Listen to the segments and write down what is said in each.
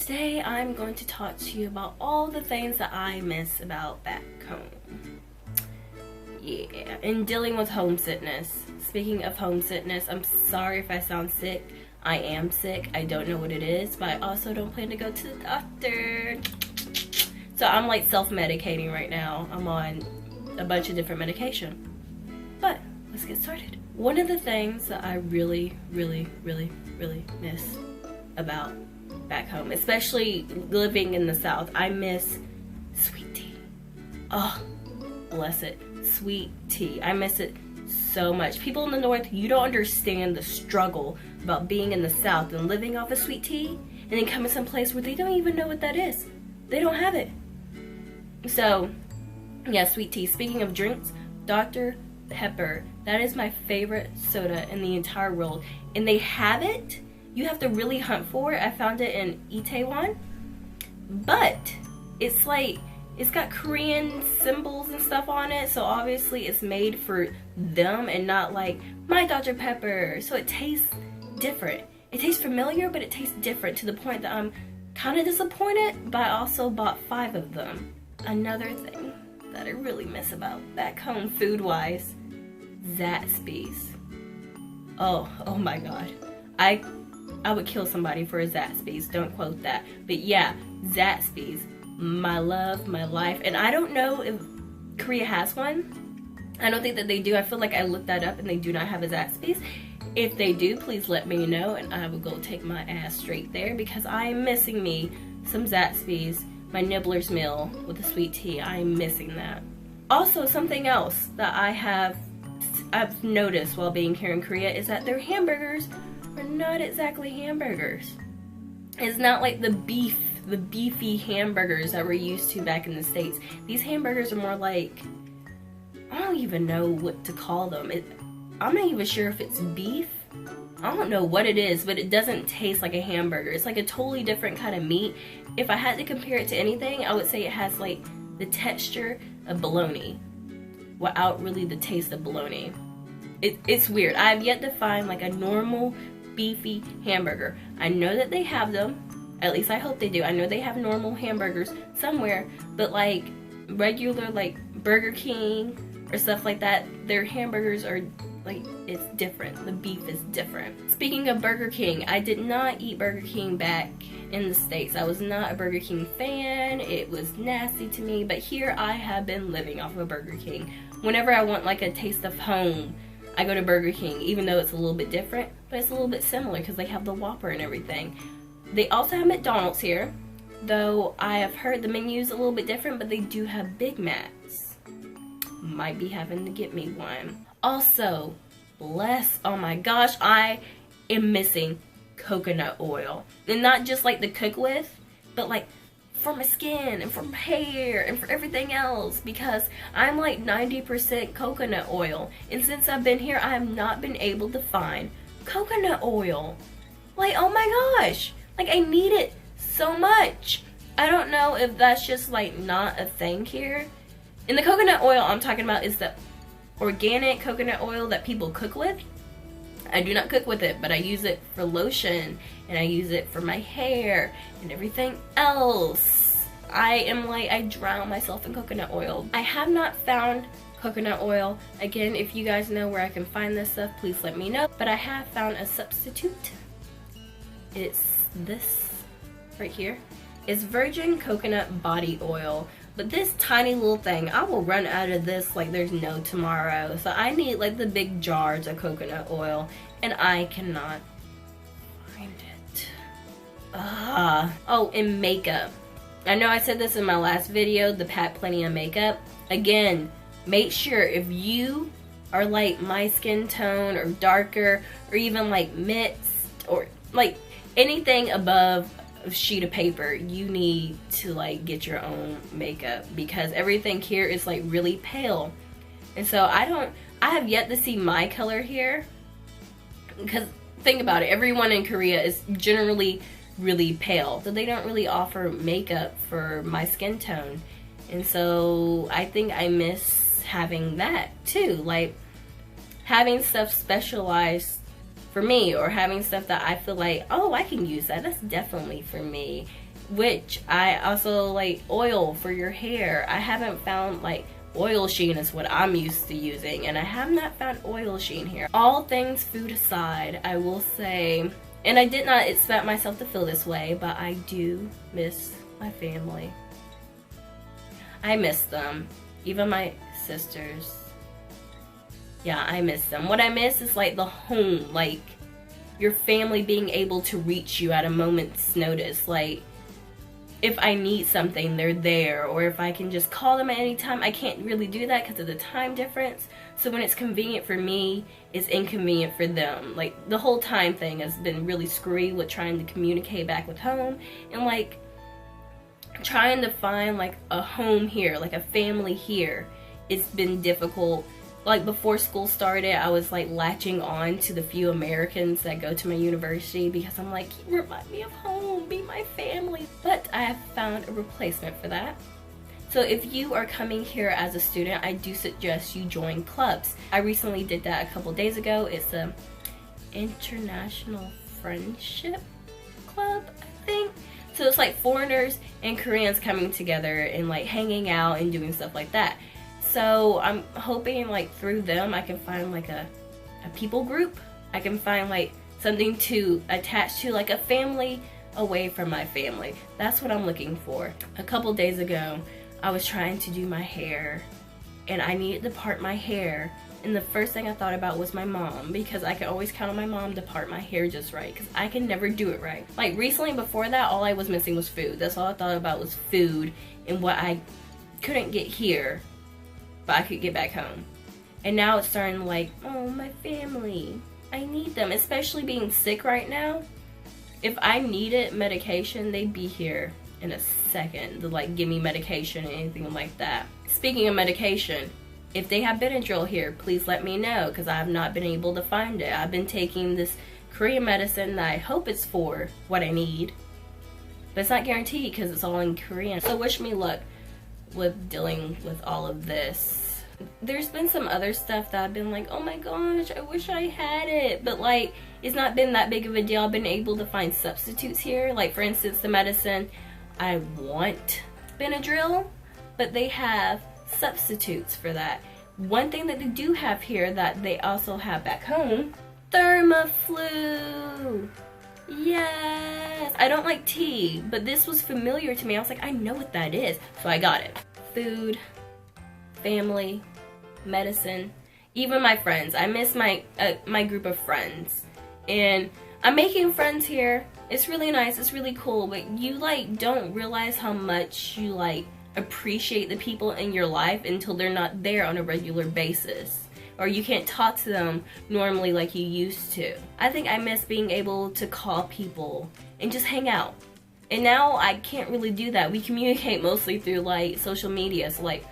Today I'm going to talk to you about all the things that I miss about back home. Yeah, and dealing with homesickness. Speaking of homesickness, I'm sorry if I sound sick. I am sick. I don't know what it is, but I also don't plan to go to the doctor. So I'm like self-medicating right now. I'm on a bunch of different medication. But let's get started. One of the things that I really miss about back home, especially living in the South, I miss sweet tea. Oh, bless it. Sweet tea. I miss it so much. People in the North, you don't understand the struggle about being in the South and living off of sweet tea and then coming someplace where they don't even know what that is. They don't have it. So, yeah, sweet tea. Speaking of drinks, Dr. Pepper, that is my favorite soda in the entire world. And they have it. You have to really hunt for it. I found it in Itaewon. But it's like, it's got Korean symbols and stuff on it. So obviously it's made for them and not like my Dr. Pepper. So it tastes different. It tastes familiar, but it tastes different to the point that I'm kind of disappointed. But I also bought 5 of them. Another thing that I really miss about back home food-wise, Zaxby's. Oh my God. I would kill somebody for a Zaxby's, don't quote that. But yeah, Zaxby's, my love, my life. And I don't know if Korea has one. I don't think that they do. I feel like I looked that up and they do not have a Zaxby's. If they do, please let me know and I will go take my ass straight there because I am missing me some Zaxby's, my Nibbler's meal with the sweet tea. I am missing that. Also, something else that I've noticed while being here in Korea is that their hamburgers are not exactly hamburgers. It's not like the beefy hamburgers that we're used to back in the States. These hamburgers are more like, I don't even know what to call them. I'm not even sure if it's beef. I don't know what it is, but it doesn't taste like a hamburger. It's like a totally different kind of meat. If I had to compare it to anything, I would say it has like the texture of bologna without really the taste of bologna. It's weird. I've yet to find like a normal beefy hamburger. I know that they have them. At least I hope they do. I know they have normal hamburgers somewhere, but like regular like Burger King or stuff like that, their hamburgers are like, it's different. The beef is different. Speaking of Burger King, I did not eat Burger King back in the States. I was not a Burger King fan. It was nasty to me, but here I have been living off of Burger King. Whenever I want like a taste of home, I go to Burger King, even though it's a little bit different, but it's a little bit similar because they have the Whopper and everything. They also have McDonald's here, though I have heard the menu's a little bit different, but they do have Big Macs. Might be having to get me one. Also, oh my gosh, I am missing coconut oil. And not just like to cook with, but like for my skin and for my hair and for everything else, because I'm like 90% coconut oil. And since I've been here, I have not been able to find coconut oil. Like, oh my gosh, like I need it so much. I don't know if that's just like not a thing here. And the coconut oil I'm talking about is the organic coconut oil that people cook with. I do not cook with it, but I use it for lotion and I use it for my hair and everything else. I drown myself in coconut oil. I have not found coconut oil. Again, if you guys know where I can find this stuff, please let me know. But I have found a substitute. It's this right here. It's virgin coconut body oil. But this tiny little thing, I will run out of this like there's no tomorrow. So I need like the big jars of coconut oil and I cannot find it. Oh, and makeup. I know I said this in my last video, the Pat Plenty of makeup. Again, make sure if you are like my skin tone or darker or even like mixed or like anything above a sheet of paper, you need to like get your own makeup because everything here is like really pale. And so I have yet to see my color here because think about it, everyone in Korea is generally really pale, so they don't really offer makeup for my skin tone. And so I think I miss having that too, like having stuff specialized for me, or having stuff that I feel like, oh, I can use that, that's definitely for me. which I also like oil for your hair. I haven't found like oil sheen is what I'm used to using, and I have not found oil sheen here. All things food aside, I will say, and I did not expect myself to feel this way, but I do miss my family. I miss them. Even my sisters. Yeah, I miss them. What I miss is like the home, like your family being able to reach you at a moment's notice. Like if I need something, they're there, or if I can just call them at any time. I can't really do that because of the time difference. So when it's convenient for me, it's inconvenient for them. Like the whole time thing has been really screwy with trying to communicate back with home, and like trying to find like a home here, like a family here. It's been difficult. Like before school started, I was like latching on to the few Americans that go to my university because I'm like, remind me of home, be my family. But I have found a replacement for that. So if you are coming here as a student, I do suggest you join clubs. I recently did that a couple days ago. It's a International Friendship Club, I think. So it's like foreigners and Koreans coming together and like hanging out and doing stuff like that. So I'm hoping like through them I can find like a people group. I can find like something to attach to, like a family away from my family. That's what I'm looking for. A couple days ago I was trying to do my hair and I needed to part my hair, and the first thing I thought about was my mom, because I can always count on my mom to part my hair just right, because I can never do it right. Like recently before that, all I was missing was food. That's all I thought about was food and what I couldn't get here but I could get back home. And now it's starting like, oh, my family, I need them, especially being sick right now. If I needed medication, they'd be here in a second to like give me medication or anything like that. Speaking of medication, if they have Benadryl here, please let me know, because I have not been able to find it. I've been taking this Korean medicine that I hope it's for what I need, but it's not guaranteed because it's all in Korean. So wish me luck with dealing with all of this. There's been some other stuff that I've been like, oh my gosh, I wish I had it, but like it's not been that big of a deal. I've been able to find substitutes here. Like for instance, the medicine I want Benadryl, but they have substitutes for that. One thing that they do have here that they also have back home, Thermaflu. Yes, I don't like tea, but this was familiar to me. I was like, I know what that is, so I got it. Food, family, medicine, even my friends. I miss my my group of friends, and I'm making friends here. It's really nice, it's really cool, but you like don't realize how much you like appreciate the people in your life until they're not there on a regular basis, or you can't talk to them normally like you used to. I think I miss being able to call people and just hang out, and now I can't really do that. We communicate mostly through like social media, so like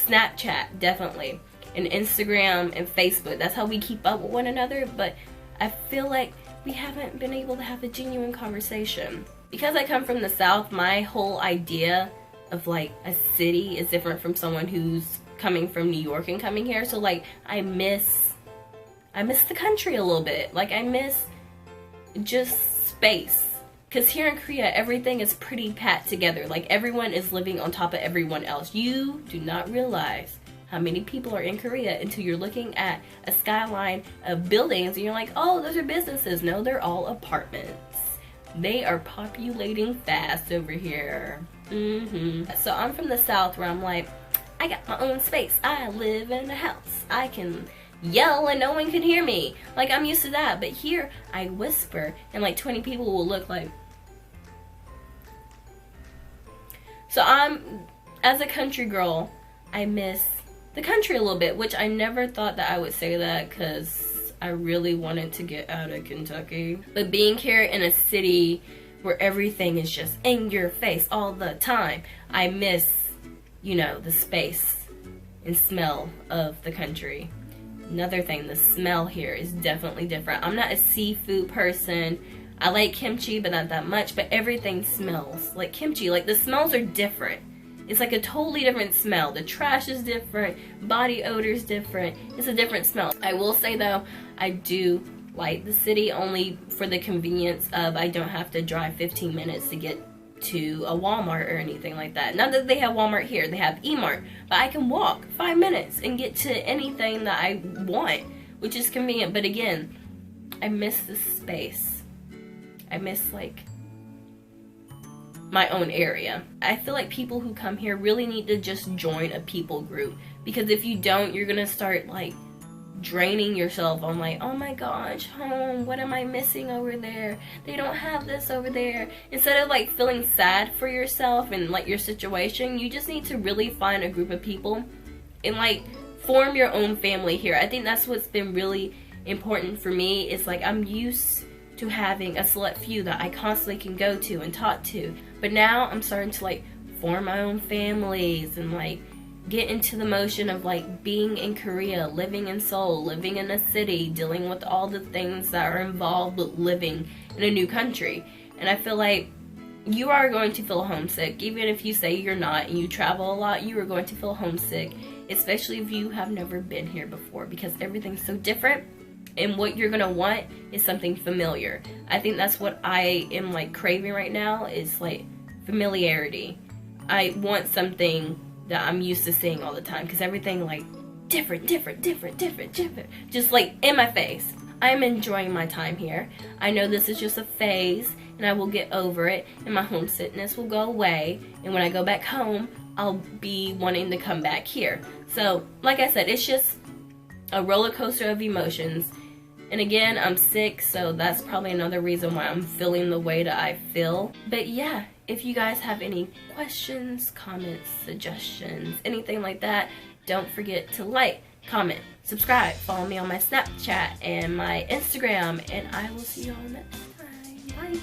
Snapchat definitely, and Instagram and Facebook. That's how we keep up with one another, but I feel like we haven't been able to have a genuine conversation. Because I come from the South, my whole idea of like a city is different from someone who's coming from New York and coming here. So like I miss the country a little bit. Like I miss just space. Because here in Korea, everything is pretty packed together. Like everyone is living on top of everyone else. You do not realize how many people are in Korea until you're looking at a skyline of buildings and you're like, oh, those are businesses. No, they're all apartments. They are populating fast over here. So I'm from the South, where I'm like, I got my own space. I live in a house. I can yell and no one can hear me. Like I'm used to that. But here I whisper and like 20 people will look like. So as a country girl, I miss the country a little bit, which I never thought that I would say that, because I really wanted to get out of Kentucky. But being here in a city where everything is just in your face all the time, I miss, you know, the space and smell of the country. Another thing, the smell here is definitely different. I'm not a seafood person. I like kimchi, but not that much, but everything smells like kimchi. Like the smells are different. It's like a totally different smell. The trash is different, body odor is different. It's a different smell. I will say though, I do like the city only for the convenience of I don't have to drive 15 minutes to get to a Walmart or anything like that. Not that they have Walmart here, they have E-Mart, but I can walk 5 minutes and get to anything that I want, which is convenient. But again, I miss the space. I miss like my own area. I feel like people who come here really need to just join a people group, because if you don't, you're gonna start like draining yourself on like, oh my gosh, home, what am I missing over there? They don't have this over there. Instead of like feeling sad for yourself and like your situation, you just need to really find a group of people and like form your own family here. I think that's what's been really important for me. Is like I'm used to having a select few that I constantly can go to and talk to, but now I'm starting to like form my own families and like get into the motion of like being in Korea, living in Seoul, living in a city, dealing with all the things that are involved with living in a new country. And I feel like you are going to feel homesick. Even if you say you're not and you travel a lot, you are going to feel homesick, especially if you have never been here before, because everything's so different. And what you're gonna want is something familiar. I think that's what I am like craving right now, is like familiarity. I want something that I'm used to seeing all the time, because everything like different, just like in my face. I'm enjoying my time here. I know this is just a phase and I will get over it and my homesickness will go away, and when I go back home, I'll be wanting to come back here. So like I said, it's just a roller coaster of emotions. And again, I'm sick, so that's probably another reason why I'm feeling the way that I feel. But yeah, if you guys have any questions, comments, suggestions, anything like that, don't forget to like, comment, subscribe, follow me on my Snapchat and my Instagram, and I will see you all next time. Bye.